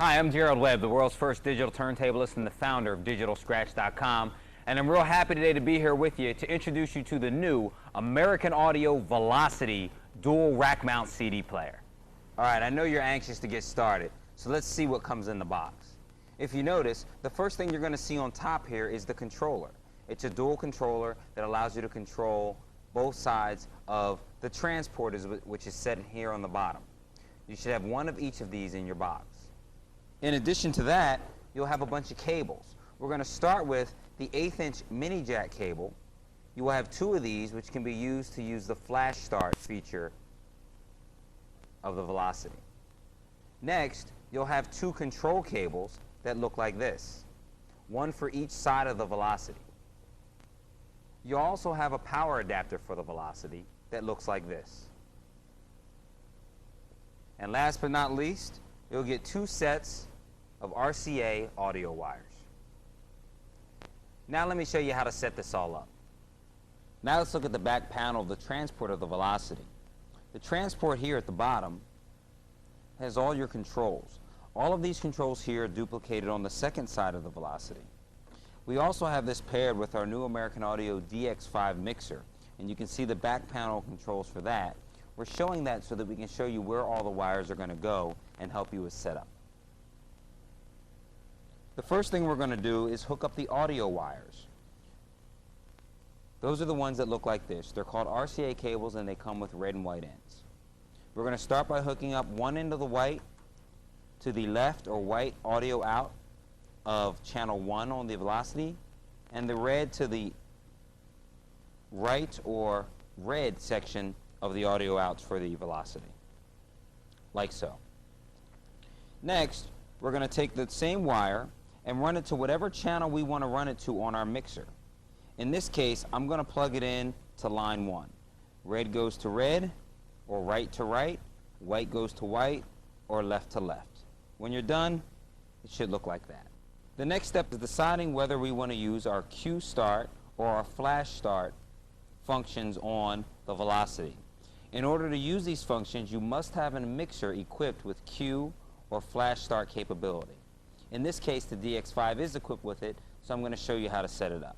Hi, I'm Gerald Webb, the world's first digital turntablist and the founder of DigitalScratch.com, and I'm real happy today to be here with you to introduce you to the new American Audio Velocity dual rack mount CD player. All right, I know you're anxious to get started, so let's see what comes in the box. If you notice, the first thing you're going to see on top here is the controller. It's a dual controller that allows you to control both sides of the transporters, which is set here on the bottom. You should have one of each of these in your box. In addition to that, you'll have a bunch of cables. We're going to start with the 1/8" mini jack cable. You will have two of these, which can be used to use the flash start feature of the Velocity. Next, you'll have two control cables that look like this, one for each side of the Velocity. You'll also have a power adapter for the Velocity that looks like this. And last but not least, you'll get two sets of RCA audio wires. Now let me show you how to set this all up. Now let's look at the back panel of the transport of the Velocity. The transport here at the bottom has all your controls. All of these controls here are duplicated on the second side of the Velocity. We also have this paired with our new American Audio DX5 mixer, and you can see the back panel controls for that. We're showing that so that we can show you where all the wires are going to go and help you with setup. The first thing we're going to do is hook up the audio wires. Those are the ones that look like this. They're called RCA cables and they come with red and white ends. We're going to start by hooking up one end of the white to the left or white audio out of channel 1 on the Velocity, and the red to the right or red section of the audio outs for the Velocity, like so. Next, we're going to take the same wire and run it to whatever channel we want to run it to on our mixer. In this case, I'm going to plug it in to line 1. Red goes to red, or right to right, white goes to white, or left to left. When you're done, it should look like that. The next step is deciding whether we want to use our Q start or our flash start functions on the Velocity. In order to use these functions, you must have a mixer equipped with Q or flash start capability. In this case, the DX5 is equipped with it, so I'm going to show you how to set it up.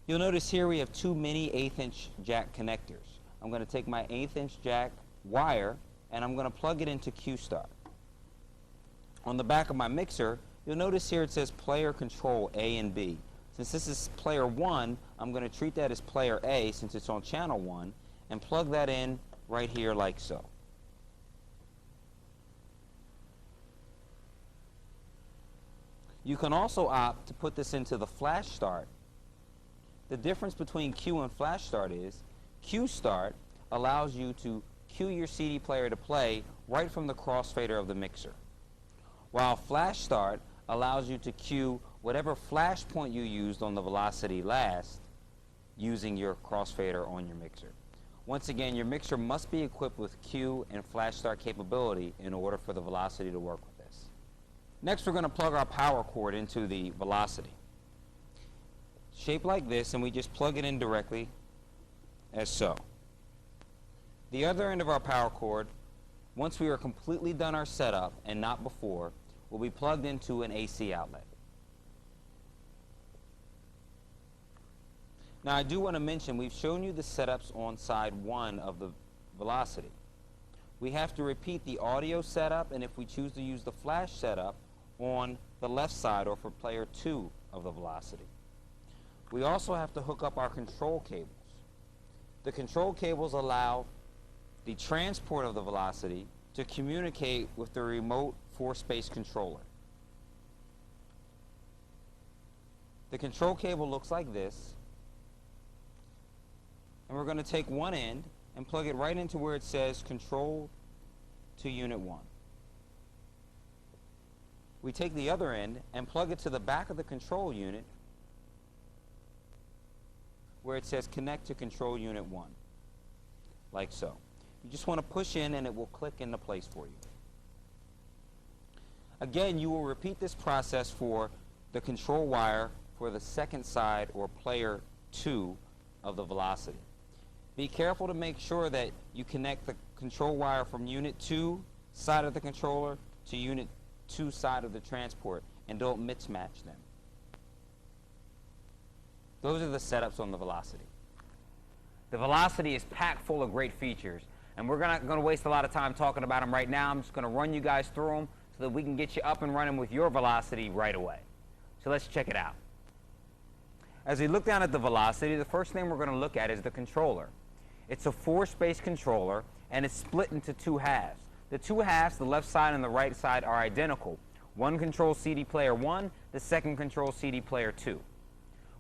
You'll notice here we have two mini 1/8" jack connectors. I'm going to take my 1/8" jack wire and I'm going to plug it into Q start. On the back of my mixer, you'll notice here it says player control A and B. Since this is player 1, I'm going to treat that as player A since it's on channel 1 and plug that in right here like so. You can also opt to put this into the flash start. The difference between Q and flash start is Q start allows you to cue your CD player to play right from the crossfader of the mixer, while flash start allows you to cue whatever flash point you used on the Velocity last using your crossfader on your mixer. Once again, your mixer must be equipped with Q and flash start capability in order for the Velocity to work with this. Next, we're going to plug our power cord into the Velocity. Shaped like this, and we just plug it in directly as so. The other end of our power cord, once we are completely done our setup and not before, will be plugged into an AC outlet. Now I do want to mention we've shown you the setups on side 1 of the Velocity. We have to repeat the audio setup, and if we choose to use the flash setup, on the left side or for player 2 of the Velocity. We also have to hook up our control cables. The control cables allow the transport of the Velocity to communicate with the remote 4-space controller. The control cable looks like this, and we're going to take one end and plug it right into where it says control to unit 1. We take the other end and plug it to the back of the control unit where it says connect to control unit 1, like so. You just want to push in and it will click into place for you. Again, you will repeat this process for the control wire for the second side or player 2 of the Velocity. Be careful to make sure that you connect the control wire from unit 2 side of the controller to unit 2 side of the transport and don't mismatch them. Those are the setups on the Velocity. The Velocity is packed full of great features, and we're not going to waste a lot of time talking about them right now. I'm just going to run you guys through them so that we can get you up and running with your Velocity right away. So let's check it out. As we look down at the Velocity, the first thing we're going to look at is the controller. It's a 4-space controller, and it's split into 2 halves. The 2 halves, the left side and the right side, are identical. One controls CD player 1, the second controls CD player 2.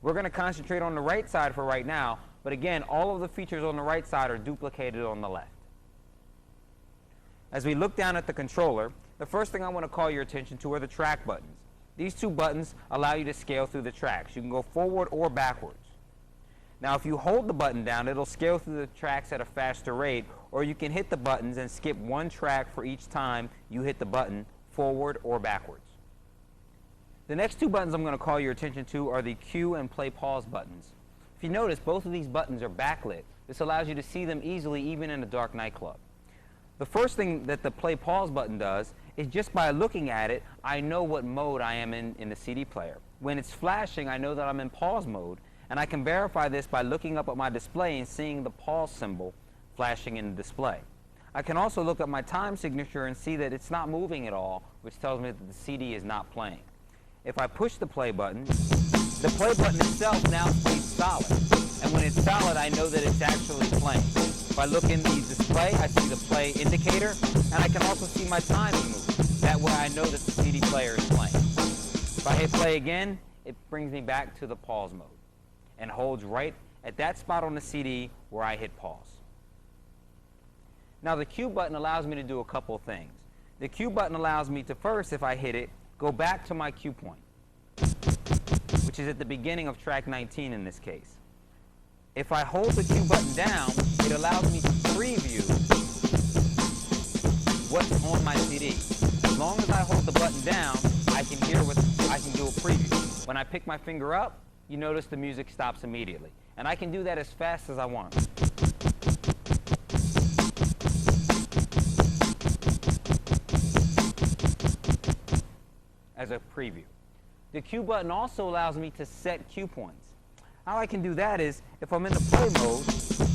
We're going to concentrate on the right side for right now, but again, all of the features on the right side are duplicated on the left. As we look down at the controller, the first thing I want to call your attention to are the track buttons. These 2 buttons allow you to scale through the tracks. You can go forward or backwards. Now, if you hold the button down, it'll scale through the tracks at a faster rate, or you can hit the buttons and skip 1 track for each time you hit the button, forward or backwards. The next 2 buttons I'm going to call your attention to are the cue and play pause buttons. If you notice, both of these buttons are backlit. This allows you to see them easily even in a dark nightclub. The first thing that the play pause button does is just by looking at it, I know what mode I am in the CD player. When it's flashing, I know that I'm in pause mode, and I can verify this by looking up at my display and seeing the pause symbol flashing in the display. I can also look at my time signature and see that it's not moving at all, which tells me that the CD is not playing. If I push the play button itself now stays solid. And when it's solid, I know that it's actually playing. If I look in the display, I see the play indicator, and I can also see my timing move. That way I know that the CD player is playing. If I hit play again, it brings me back to the pause mode and holds right at that spot on the CD where I hit pause. Now the cue button allows me to do a couple of things. The cue button allows me to first, if I hit it, go back to my cue point, which is at the beginning of track 19 in this case. If I hold the cue button down, it allows me to preview what's on my CD. As long as I hold the button down, I can do a preview. When I pick my finger up, you notice the music stops immediately. And I can do that as fast as I want. As a preview. The cue button also allows me to set cue points. How I can do that is, if I'm in the play mode,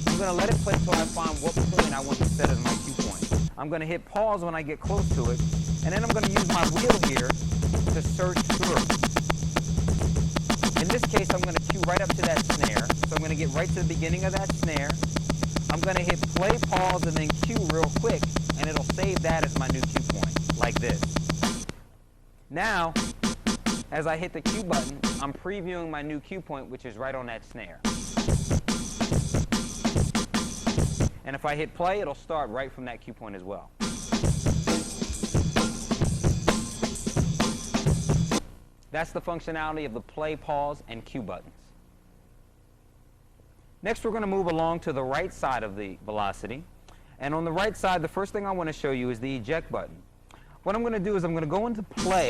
I'm going to let it play until I find what point I want to set as my cue point. I'm going to hit pause when I get close to it, and then I'm going to use my wheel here to search through. In this case, I'm going to cue right up to that snare, so I'm going to get right to the beginning of that snare. I'm going to hit play, pause, and then cue real quick, and it'll save that as my new cue point, like this. Now, as I hit the cue button, I'm previewing my new cue point, which is right on that snare. And if I hit play, it'll start right from that cue point as well. That's the functionality of the play, pause, and cue buttons. Next, we're going to move along to the right side of the Velocity. And on the right side, the first thing I want to show you is the eject button. What I'm going to do is I'm going to go into play,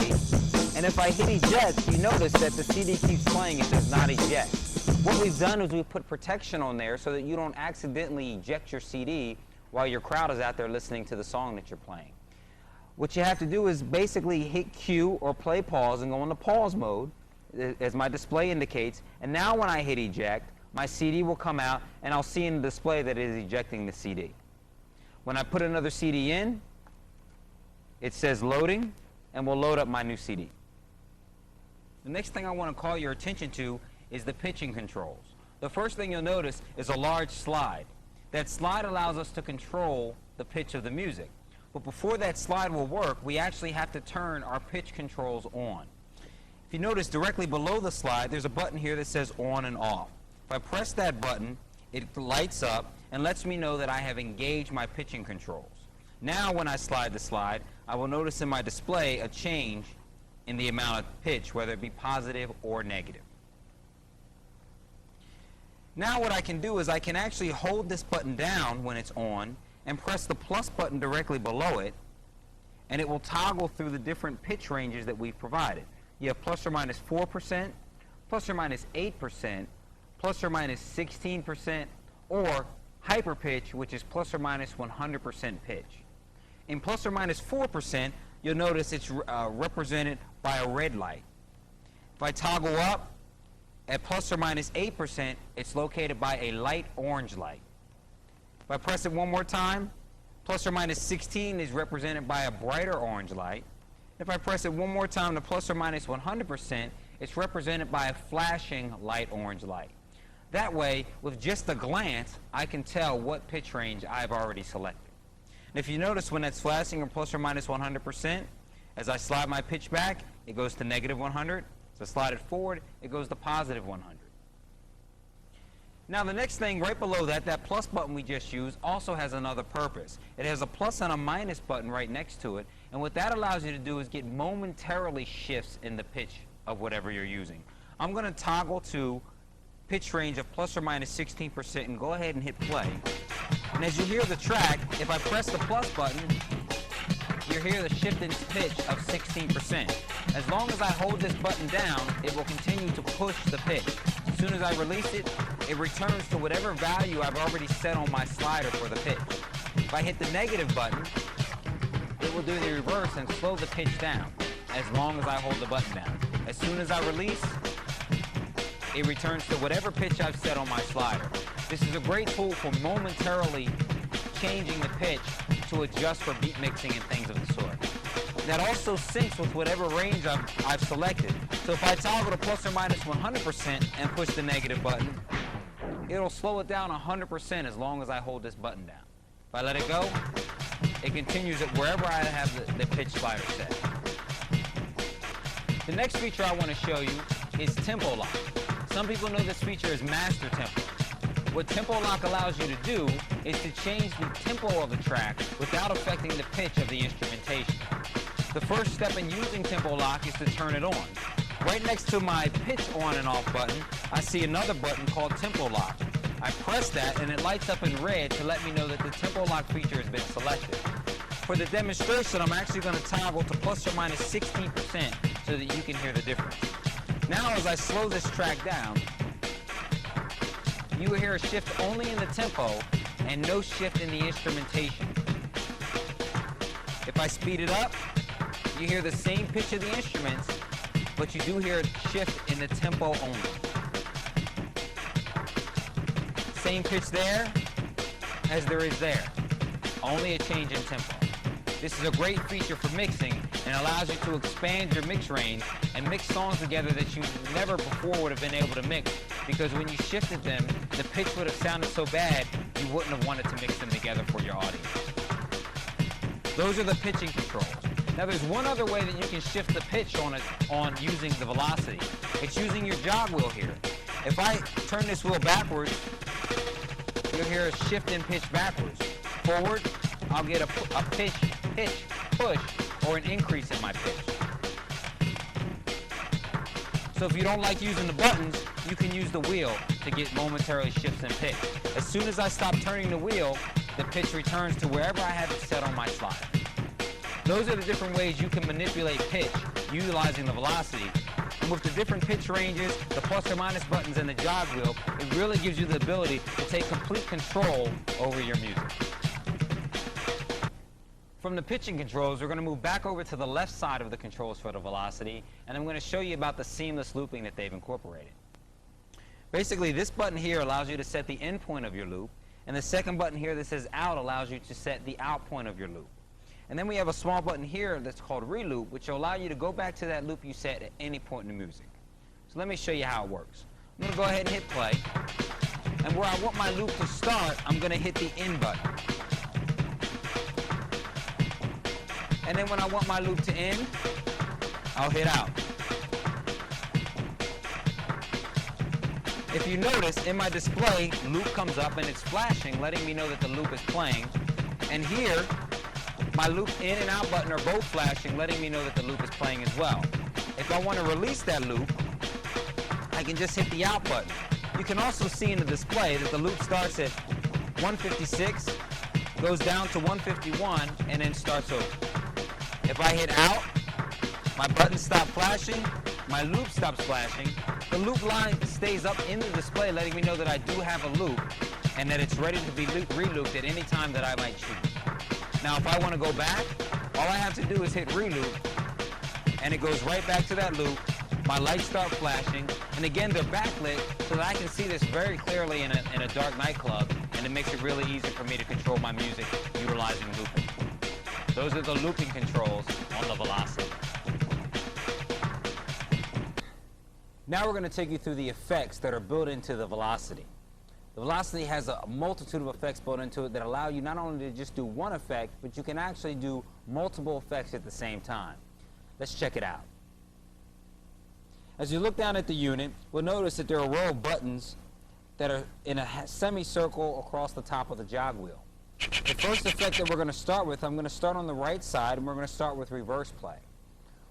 and if I hit eject, you notice that the CD keeps playing, it does not eject. What we've done is we've put protection on there so that you don't accidentally eject your CD while your crowd is out there listening to the song that you're playing. What you have to do is basically hit cue or play pause and go into pause mode, as my display indicates, and now when I hit eject, my CD will come out, and I'll see in the display that it is ejecting the CD. When I put another CD in, it says loading, and will load up my new CD. The next thing I want to call your attention to is the pitching controls. The first thing you'll notice is a large slide. That slide allows us to control the pitch of the music. But before that slide will work, we actually have to turn our pitch controls on. If you notice directly below the slide, there's a button here that says on and off. If I press that button, it lights up and lets me know that I have engaged my pitching controls. Now when I slide the slide, I will notice in my display a change in the amount of pitch, whether it be positive or negative. Now what I can do is I can actually hold this button down when it's on and press the plus button directly below it, and it will toggle through the different pitch ranges that we've provided. You have plus or minus 4%, plus or minus 8%, plus or minus 16%, or hyper pitch, which is plus or minus 100% pitch. In plus or minus 4%, you'll notice it's represented by a red light. If I toggle up at plus or minus 8%, it's located by a light orange light. If I press it one more time, plus or minus 16 is represented by a brighter orange light. If I press it one more time to plus or minus 100%, it's represented by a flashing light orange light. That way, with just a glance, I can tell what pitch range I've already selected. And if you notice when that's flashing or plus or minus 100%, as I slide my pitch back, it goes to negative 100. As I slide it forward, it goes to positive 100. Now the next thing right below that, that plus button we just used, also has another purpose. It has a plus and a minus button right next to it, and what that allows you to do is get momentarily shifts in the pitch of whatever you're using. I'm going to toggle to pitch range of plus or minus 16% and go ahead and hit play. And as you hear the track, if I press the plus button, you hear the shift in pitch of 16%. As long as I hold this button down, it will continue to push the pitch. As soon as I release it, it returns to whatever value I've already set on my slider for the pitch. If I hit the negative button, it will do the reverse and slow the pitch down as long as I hold the button down. As soon as I release, it returns to whatever pitch I've set on my slider. This is a great tool for momentarily changing the pitch to adjust for beat mixing and things of the sort. That also syncs with whatever range I've selected. So if I toggle to plus or minus 100% and push the negative button, it'll slow it down 100% as long as I hold this button down. If I let it go, it continues it wherever I have the pitch slider set. The next feature I want to show you is Tempo Lock. Some people know this feature as Master Tempo. What Tempo Lock allows you to do is to change the tempo of the track without affecting the pitch of the instrumentation. The first step in using Tempo Lock is to turn it on. Right next to my pitch on and off button, I see another button called Tempo Lock. I press that and it lights up in red to let me know that the Tempo Lock feature has been selected. For the demonstration, I'm actually going to toggle to plus or minus 16% so that you can hear the difference. Now as I slow this track down, you will hear a shift only in the tempo and no shift in the instrumentation. If I speed it up, you hear the same pitch of the instruments, but you do hear a shift in the tempo only. Same pitch there as there is there, only a change in tempo. This is a great feature for mixing and allows you to expand your mix range and mix songs together that you never before would have been able to mix, because when you shifted them, the pitch would have sounded so bad you wouldn't have wanted to mix them together for your audience. Those are the pitching controls. Now there's one other way that you can shift the pitch on using the velocity. It's using your jog wheel here. If I turn this wheel backwards, you'll hear a shift in pitch backwards. Forward, I'll get a pitch, push, or an increase in my pitch. So if you don't like using the buttons, you can use the wheel to get momentarily shifts in pitch. As soon as I stop turning the wheel, the pitch returns to wherever I have it set on my slider. Those are the different ways you can manipulate pitch utilizing the velocity. And with the different pitch ranges, the plus or minus buttons, and the jog wheel, it really gives you the ability to take complete control over your music. From the pitching controls, we're going to move back over to the left side of the controls for the velocity, and I'm going to show you about the seamless looping that they've incorporated. Basically, this button here allows you to set the end point of your loop, and the second button here that says out allows you to set the out point of your loop. And then we have a small button here that's called reloop, which will allow you to go back to that loop you set at any point in the music. So let me show you how it works. I'm going to go ahead and hit play, and where I want my loop to start, I'm going to hit the end button. And then when I want my loop to end, I'll hit out. If you notice, in my display, loop comes up and it's flashing, letting me know that the loop is playing. And here, my loop in and out button are both flashing, letting me know that the loop is playing as well. If I want to release that loop, I can just hit the out button. You can also see in the display that the loop starts at 156, goes down to 151, and then starts over. If I hit out, my buttons stop flashing, my loop stops flashing, the loop line stays up in the display, letting me know that I do have a loop and that it's ready to be re-looped at any time that I might choose. Now if I want to go back, All I have to do is hit reloop, and it goes right back to that loop. My lights start flashing, and again, they're backlit so that I can see this very clearly in a dark nightclub, and it makes it really easy for me to control my music utilizing looping. Those are the looping controls on the Velocity. Now we're going to take you through the effects that are built into the Velocity. The Velocity has a multitude of effects built into it that allow you not only to just do one effect, but you can actually do multiple effects at the same time. Let's check it out. As you look down at the unit, we'll notice that there are a row of buttons that are in a semicircle across the top of the jog wheel. The first effect that we're going to start with, I'm going to start on the right side, and we're going to start with reverse play.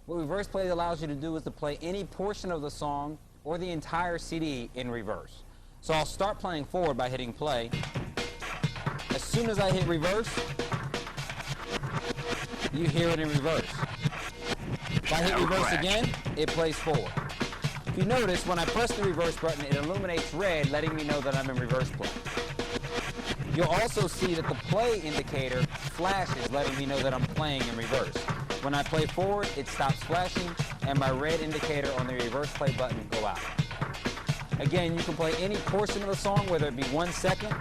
What reverse play allows you to do is to play any portion of the song or the entire CD in reverse. So I'll start playing forward by hitting play. As soon as I hit reverse, you hear it in reverse. If I hit reverse again, it plays forward. If you notice, when I press the reverse button, it illuminates red, letting me know that I'm in reverse play. You'll also see that the play indicator flashes, letting me know that I'm playing in reverse. When I play forward, it stops flashing, and my red indicator on the reverse play button go out. Again, you can play any portion of the song, whether it be 1 second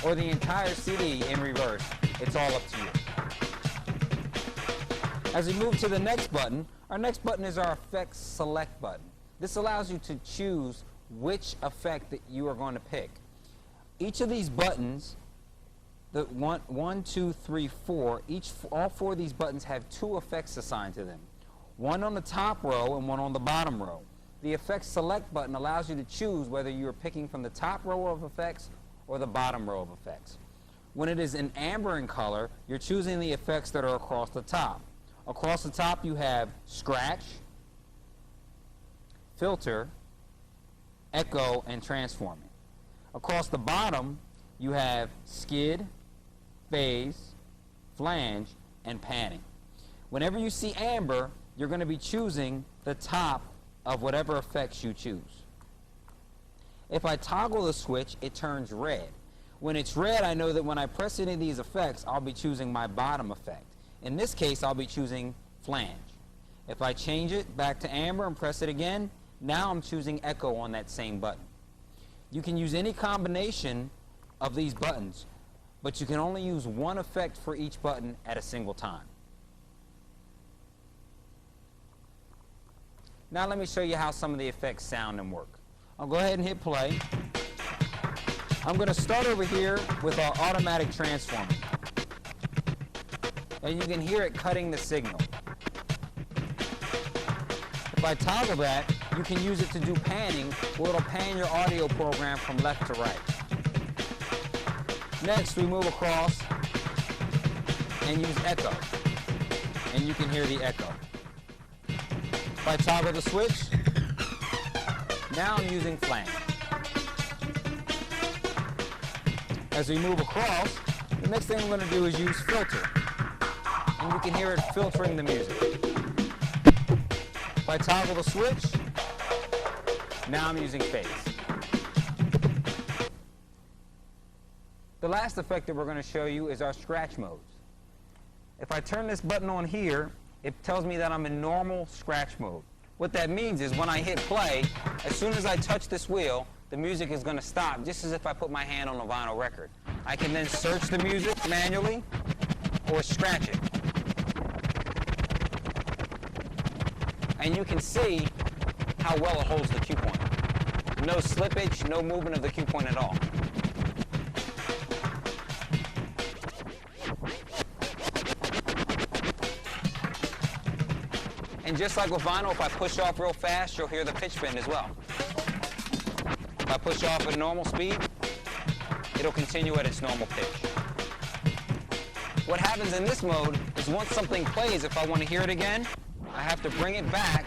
or the entire CD in reverse. It's all up to you. As we move to the next button, our next button is our Effects Select button. This allows you to choose which effect that you are going to pick. Each of these buttons, the 1, 2, 3, 4, all 4 of these buttons have 2 effects assigned to them. One on the top row and one on the bottom row. The Effects Select button allows you to choose whether you are picking from the top row of effects or the bottom row of effects. When it is in amber in color, you're choosing the effects that are across the top. Across the top you have scratch, filter, echo, and transforming. Across the bottom you have skid, phase, flange, and panning. Whenever you see amber, you're going to be choosing the top of whatever effects you choose. If I toggle the switch, it turns red. When it's red, I know that when I press any of these effects, I'll be choosing my bottom effect. In this case, I'll be choosing flange. If I change it back to amber and press it again, now I'm choosing echo on that same button. You can use any combination of these buttons, but you can only use one effect for each button at a single time. Now let me show you how some of the effects sound and work. I'll go ahead and hit play. I'm going to start over here with our automatic transforming. And you can hear it cutting the signal. If I toggle that, you can use it to do panning, where it'll pan your audio program from left to right. Next, we move across and use echo, and you can hear the echo. If I toggle the switch, now I'm using flange. As we move across, the next thing I'm going to do is use filter, and you can hear it filtering the music. If I toggle the switch, now I'm using phase. The last effect that we're going to show you is our scratch modes. If I turn this button on here, it tells me that I'm in normal scratch mode. What that means is when I hit play, as soon as I touch this wheel, the music is going to stop, just as if I put my hand on a vinyl record. I can then search the music manually or scratch it. And you can see how well it holds the cue point. No slippage, no movement of the cue point at all. And just like with vinyl, if I push off real fast, you'll hear the pitch bend as well. If I push off at normal speed, it'll continue at its normal pitch. What happens in this mode is once something plays, if I want to hear it again, I have to bring it back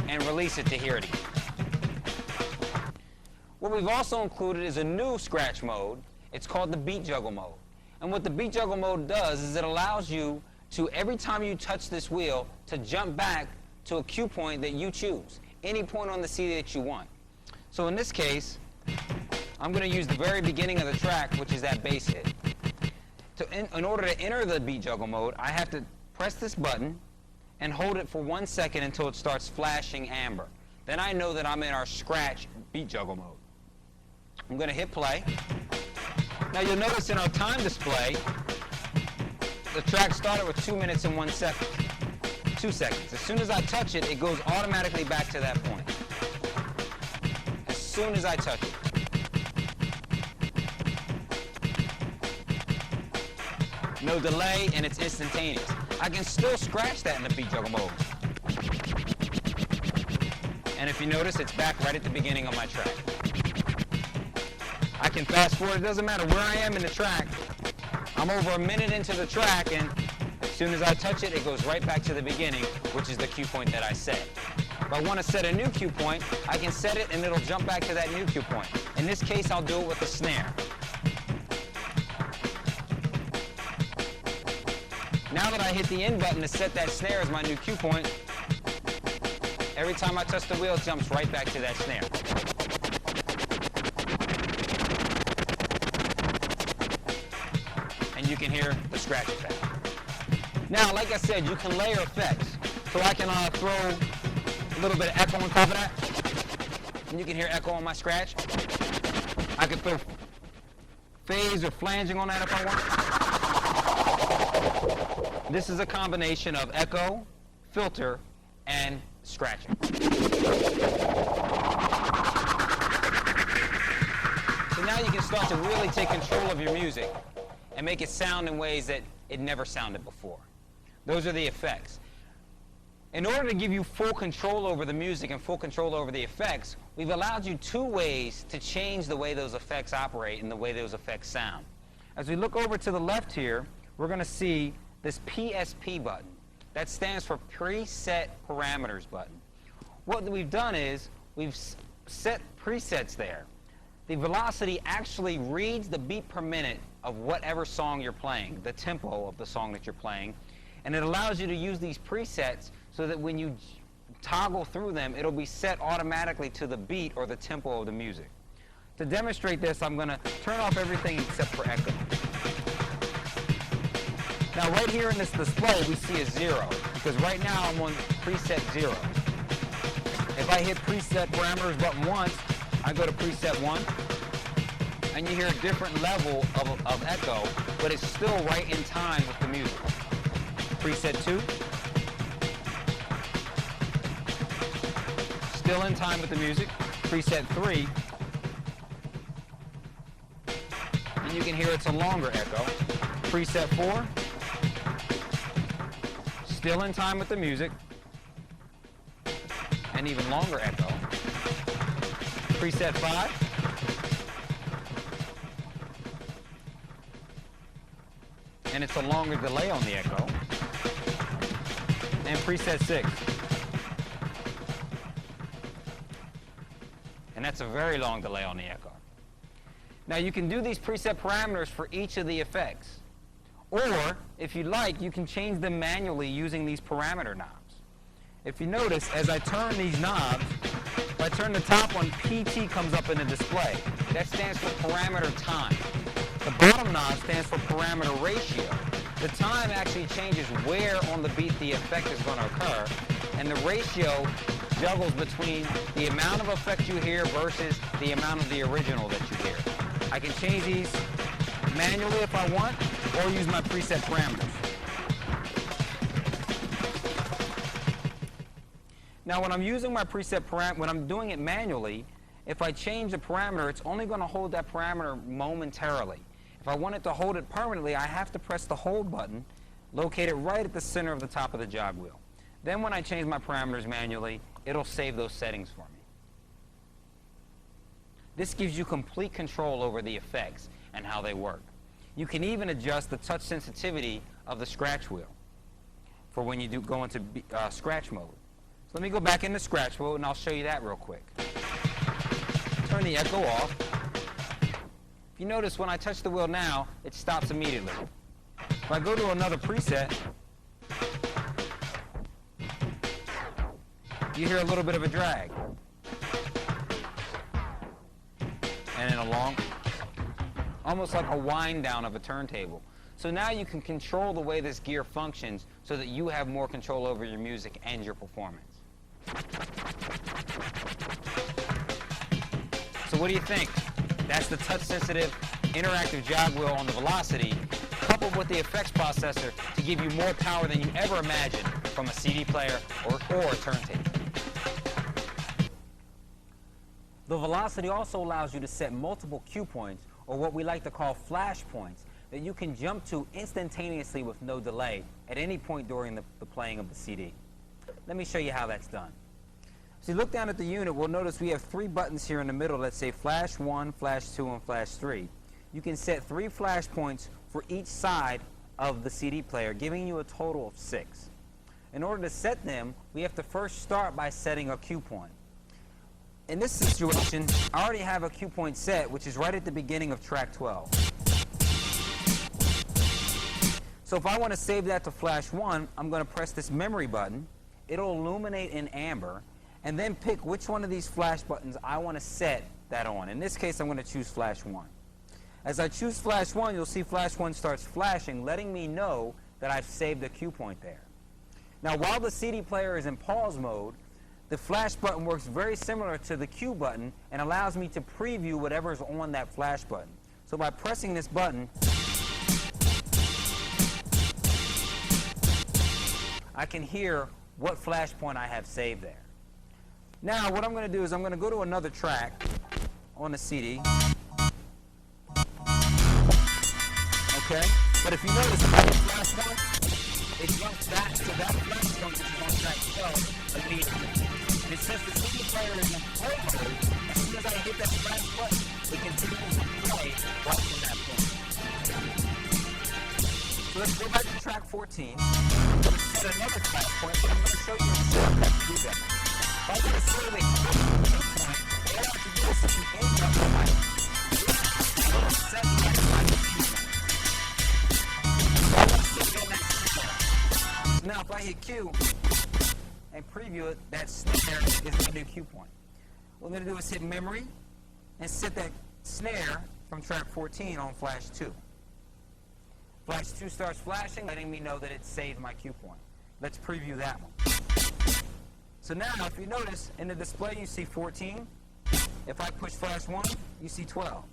and release it to hear it again. What we've also included is a new scratch mode. It's called the beat juggle mode. And what the beat juggle mode does is it allows you to, every time you touch this wheel, to jump back to a cue point that you choose, any point on the CD that you want. So in this case, I'm going to use the very beginning of the track, which is that bass hit. in order to enter the beat juggle mode, I have to press this button and hold it for 1 second until it starts flashing amber. Then I know that I'm in our scratch beat juggle mode. I'm going to hit play. Now you'll notice in our time display, the track started with 2 minutes and 1 second. 2 seconds. As soon as I touch it, it goes automatically back to that point. As soon as I touch it. No delay, and it's instantaneous. I can still scratch that in the beat juggle mode. And if you notice, it's back right at the beginning of my track. I can fast forward. It doesn't matter where I am in the track. I'm over a minute into the track, and as soon as I touch it, it goes right back to the beginning, which is the cue point that I set. If I want to set a new cue point, I can set it, and it'll jump back to that new cue point. In this case, I'll do it with a snare. Now that I hit the end button to set that snare as my new cue point, every time I touch the wheel, it jumps right back to that snare. And you can hear the scratch effect. Now, like I said, you can layer effects. So I can throw a little bit of echo on top of that. And you can hear echo on my scratch. I can throw phase or flanging on that if I want. This is a combination of echo, filter, and scratching. So now you can start to really take control of your music and make it sound in ways that it never sounded before. Those are the effects. In order to give you full control over the music and full control over the effects, we've allowed you 2 ways to change the way those effects operate and the way those effects sound. As we look over to the left here, we're going to see this PSP button. That stands for Preset Parameters button. What we've done is we've set presets there. The velocity actually reads the beat per minute of whatever song you're playing, the tempo of the song that you're playing, and it allows you to use these presets so that when you toggle through them, it'll be set automatically to the beat or the tempo of the music. To demonstrate this, I'm going to turn off everything except for echo. Now right here in this display, we see a 0, because right now I'm on preset 0. If I hit preset parameters button once, I go to preset 1, and you hear a different level of echo, but it's still right in time with the music. Preset 2, still in time with the music. Preset 3, and you can hear it's a longer echo. Preset 4, still in time with the music, and even longer echo. Preset 5, and it's a longer delay on the echo. And preset 6, and that's a very long delay on the echo. Now you can do these preset parameters for each of the effects. Or, if you like, you can change them manually using these parameter knobs. If you notice, as I turn these knobs, if I turn the top one, PT comes up in the display. That stands for parameter time. The bottom knob stands for parameter ratio. The time actually changes where on the beat the effect is going to occur, and the ratio juggles between the amount of effect you hear versus the amount of the original that you hear. I can change these manually if I want, or use my preset parameters. Now when I'm using my preset parameter, when I'm doing it manually, if I change the parameter, it's only going to hold that parameter momentarily. If I want it to hold it permanently, I have to press the hold button, located right at the center of the top of the jog wheel. Then when I change my parameters manually, it'll save those settings for me. This gives you complete control over the effects and how they work. You can even adjust the touch sensitivity of the scratch wheel for when you do go into scratch mode. So let me go back into scratch mode and I'll show you that real quick. Turn the echo off. If you notice when I touch the wheel now, it stops immediately. If I go to another preset, you hear a little bit of a drag. And in a long, almost like a wind down of a turntable. So now you can control the way this gear functions so that you have more control over your music and your performance. So what do you think? That's the touch-sensitive interactive jog wheel on the Velocity, coupled with the effects processor to give you more power than you ever imagined from a CD player or a turntable. The Velocity also allows you to set multiple cue points, or what we like to call flash points, that you can jump to instantaneously with no delay at any point during the playing of the CD. Let me show you how that's done. So you look down at the unit, we'll notice we have 3 buttons here in the middle that say Flash 1, Flash 2, and Flash 3. You can set 3 flash points for each side of the CD player, giving you a total of 6. In order to set them, we have to first start by setting a cue point. In this situation, I already have a cue point set, which is right at the beginning of track 12. So if I want to save that to Flash 1, I'm going to press this memory button. It'll illuminate in amber, and then pick which one of these flash buttons I want to set that on. In this case, I'm going to choose Flash 1. As I choose Flash 1, you'll see Flash 1 starts flashing, letting me know that I've saved a cue point there. Now, while the CD player is in pause mode, the flash button works very similar to the cue button and allows me to preview whatever's on that flash button. So by pressing this button, I can hear what flash point I have saved there. Now, what I'm going to do is I'm going to go to another track on the CD. Okay? But if you notice, if I hit Flash 1, it jumps back to that flash point which is on track 12 immediately. And since the CD player is in play mode, as soon as I hit that flash button, it continues to play right from that point. So let's go back to track 14. Let's set another flash point, but I'm going to show you a shortcut to do that. If I want to slowly hit the cue point, all I have to do is hit the end of the mic. It'll set that cue point. Now, if I hit Q and preview it, that snare is my new cue point. What I'm going to do is hit memory and set that snare from track 14 on Flash 2. Flash 2 starts flashing, letting me know that it saved my cue point. Let's preview that one. So now, if you notice, in the display you see 14. If I push Flash 1, you see 12.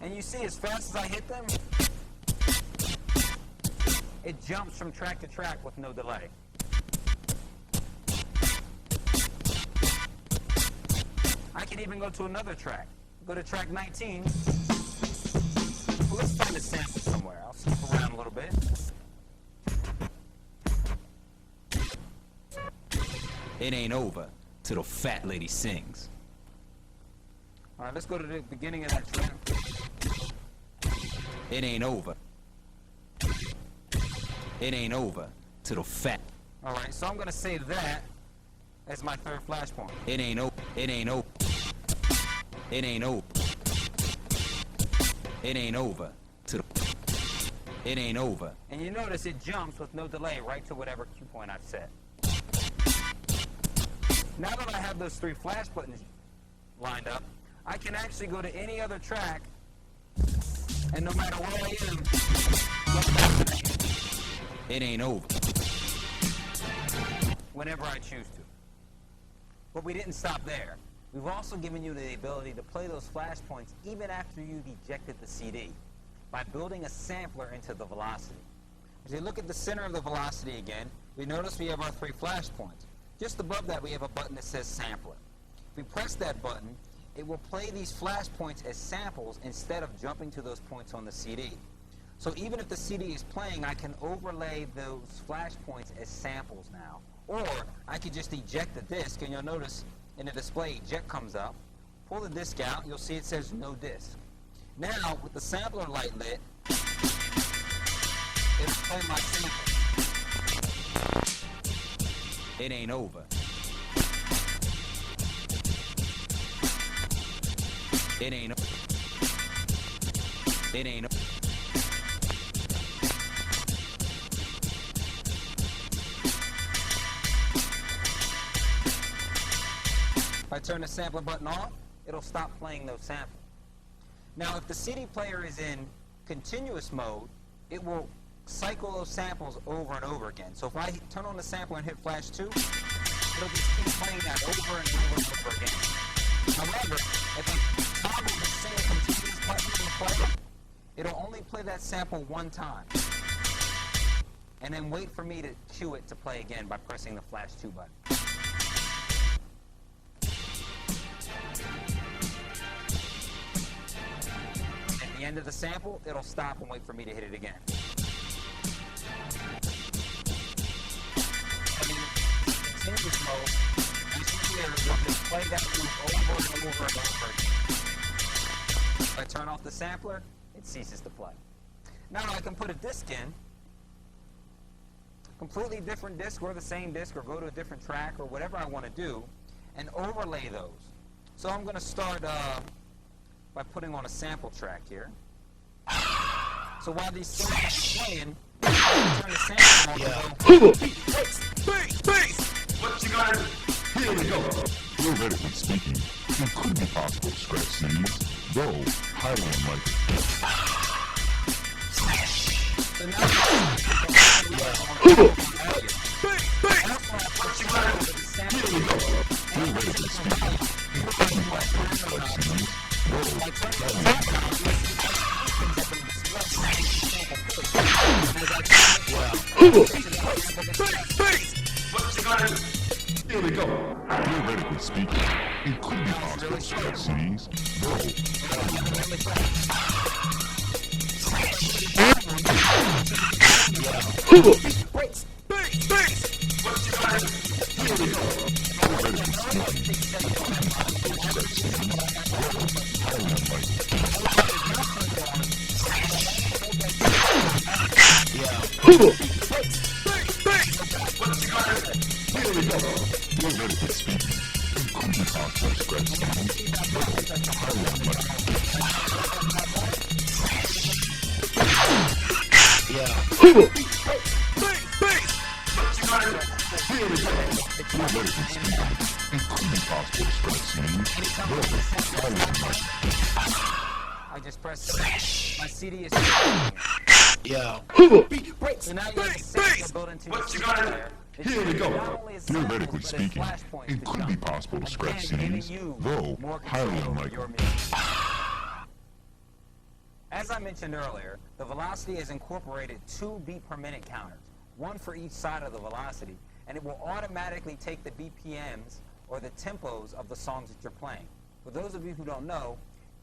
And you see, as fast as I hit them, it jumps from track to track with no delay. I can even go to another track. Go to track 19. Well, let's find a sample somewhere. I'll skip around a little bit. It ain't over till the fat lady sings. All right, let's go to the beginning of that track. It ain't over. It ain't over till the fat. All right, so I'm going to save that as my third flash point. It ain't over. It ain't over. It ain't over. It ain't over till the. It ain't over. And you notice it jumps with no delay right to whatever cue point I've set. Now that I have those 3 flash buttons lined up, I can actually go to any other track, and no matter where I am, look back to me. It ain't over. Whenever I choose to. But we didn't stop there. We've also given you the ability to play those flash points even after you've ejected the CD by building a sampler into the Velocity. As you look at the center of the Velocity again, we notice we have our 3 flash points. Just above that, we have a button that says Sampler. If we press that button, it will play these flash points as samples instead of jumping to those points on the CD. So even if the CD is playing, I can overlay those flash points as samples now. Or I could just eject the disc, and you'll notice in the display, eject comes up. Pull the disc out, you'll see it says no disc. Now, with the sampler light lit, it'll play my sample. It ain't over. It ain't over. It ain't over. If I turn the sampler button off, it'll stop playing those samples. Now, if the CD player is in continuous mode, it will cycle those samples over and over again. So if I turn on the sampler and hit flash 2, it'll just keep playing that over and over and over again. However, if I toggle the single continuous button in the player, it'll only play that sample one time. And then wait for me to cue it to play again by pressing the flash 2 button. At the end of the sample, it'll stop and wait for me to hit it again. And in continuous mode, you see here, it'll just play that loop over and over and over again. If I turn off the sampler, it ceases to play. Now I can put a disc in, completely different disc or the same disc, or go to a different track or whatever I want to do, and overlay those. So I'm going to start by putting on a sample track here. So while these samples are playing, I turn the sample on and go, What you got? Here we go. Theoretically speaking, it could be possible to scratch CDs, though highly unlikely. so now what you got? Here we go. Theoretically speaking, it could be possible to scratch CDs, What you got? Here we go. Theoretically speaking, it could be possible to scratch CDs, Theoretically speaking, it could be possible to scratch CDs, highly unlikely. Theoretically speaking, it could be possible to scratch CDs, highly unlikely. I just press my CD is so now you have a sample built into your CD player. Here we go. Theoretically speaking, it could be possible to scratch CDs, though highly unlikely. As I mentioned earlier, the Velocity has incorporated 2 beat per minute counters, one for each side of the velocity, and it will automatically take the BPMs or the tempos of the songs that you're playing. For those of you who don't know,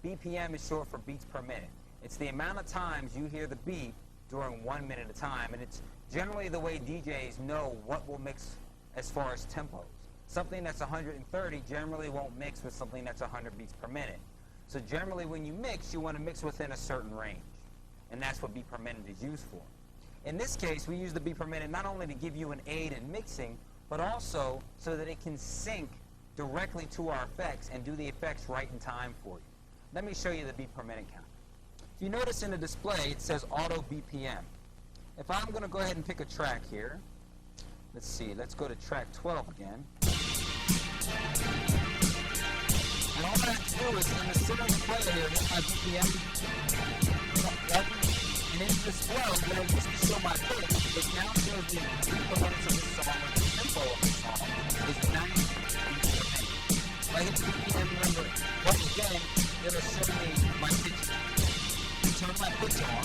BPM is short for beats per minute. It's the amount of times you hear the beat during 1 minute at a time, and it's generally the way DJs know what will mix as far as tempos. Something that's 130 generally won't mix with something that's 100 beats per minute. So generally when you mix, you want to mix within a certain range, and that's what beat per minute is used for. In this case, we use the beat per minute not only to give you an aid in mixing, but also so that it can sync directly to our effects and do the effects right in time for you. Let me show you the beat per minute counter. If you notice in the display, it says auto BPM. If I'm going to go ahead and pick a track here, let's see, let's go to track 12 again. And all I have to do is in the center of the player here, hit my BPM button, and in this flow, where it used to show my pitch, it now shows the beat per minute of this song, or the tempo of the song, is 90 beats per minute. If I hit the BPM number once again, it'll show me my pitch. Turn my pitch on.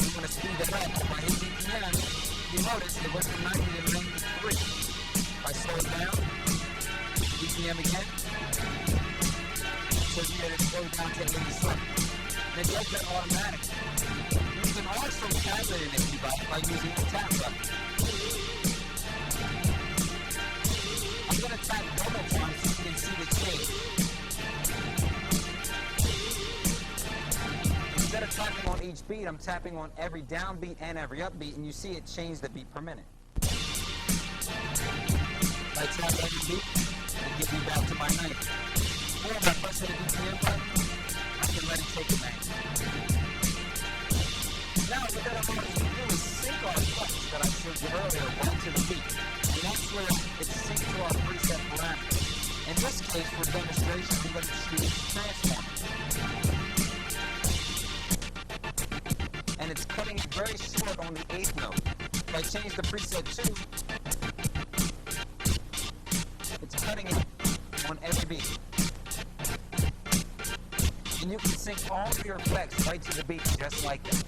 I'm going to speed that up. If I hit BPM, you notice it went from 90 to 93. If I slow it down, BPM again, so you get it slowed down to 87. And it does that automatically. You can also tap it in if you like by using the tap button. I'm going to tap double time so you can see the change. Instead of tapping on each beat, I'm tapping on every downbeat and every upbeat, and you see it change the beat per minute. If I tap every beat, it gives me back to my 90. Or if I press the BPM button, I can let it take a 90. Now, what that I'm going to do is sync our effects that I showed you earlier right to the beat. And that's where it's synced to our preset parameters. In this case, for demonstration, we're going to choose transform. And it's cutting it very short on the 8th note. If I change the preset 2, it's cutting it on every beat. And you can sync all of your effects right to the beat just like that.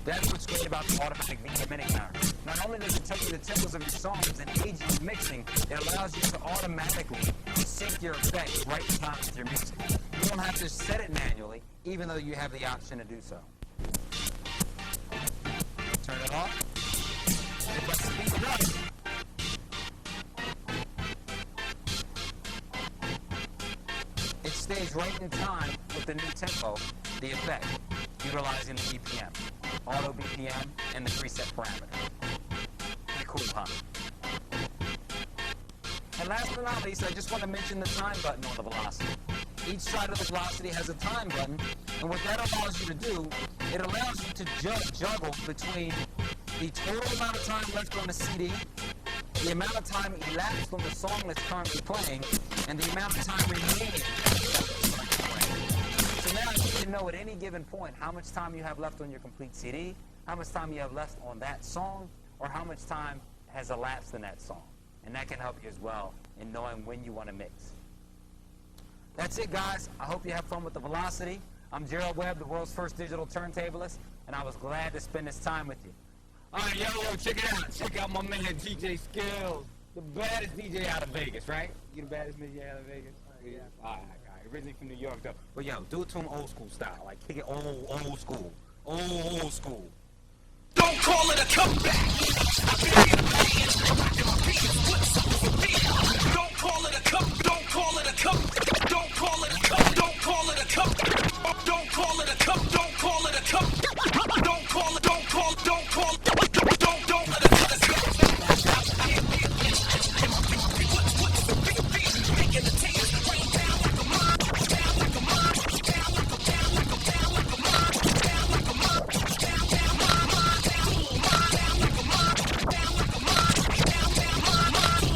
That's what's great about the automatic VK mini counter. Not only does it tell you the tempos of your songs and age of mixing, it allows you to automatically sync your effects right in time with your music. You don't have to set it manually, even though you have the option to do so. Turn it off. If I speed it up, it stays right in time with the new tempo, the effect, utilizing the BPM, auto BPM, and the preset parameter. Pretty cool, huh? And last but not least, I just want to mention the time button on the Velocity. Each side of the Velocity has a time button, and what that allows you to do, it allows you to juggle between the total amount of time left on the CD, the amount of time elapsed on the song that's currently playing, and the amount of time remaining that's currently playing. So now you can know at any given point how much time you have left on your complete CD, how much time you have left on that song, or how much time has elapsed in that song. And that can help you as well in knowing when you want to mix. That's it, guys. I hope you have fun with the Velocity. I'm Gerald Webb, the world's first digital turntablist, and I was glad to spend this time with you. All right, yo, check it out. Check out my man, DJ Skills. The baddest DJ out of Vegas, right? You the baddest DJ out of Vegas? Yeah. All right. Originally from New York, though. But, yo, do it to him old school style. Like, kick it old school. Old school. Don't call it a comeback. Don't call it a come. Don't call it a come. Don't call it a come. Don't call it a come. Don't call it a come. Don't call it a come. Don't call it. Don't call. Don't call. Don't let it cut us off. Making the tears rain down like a mom. Down like a mom. Down like a down like a down like a mom. Down like a mom. Down down mom. Down like a mom. Down like a mom. Down like a mom. Down down mom.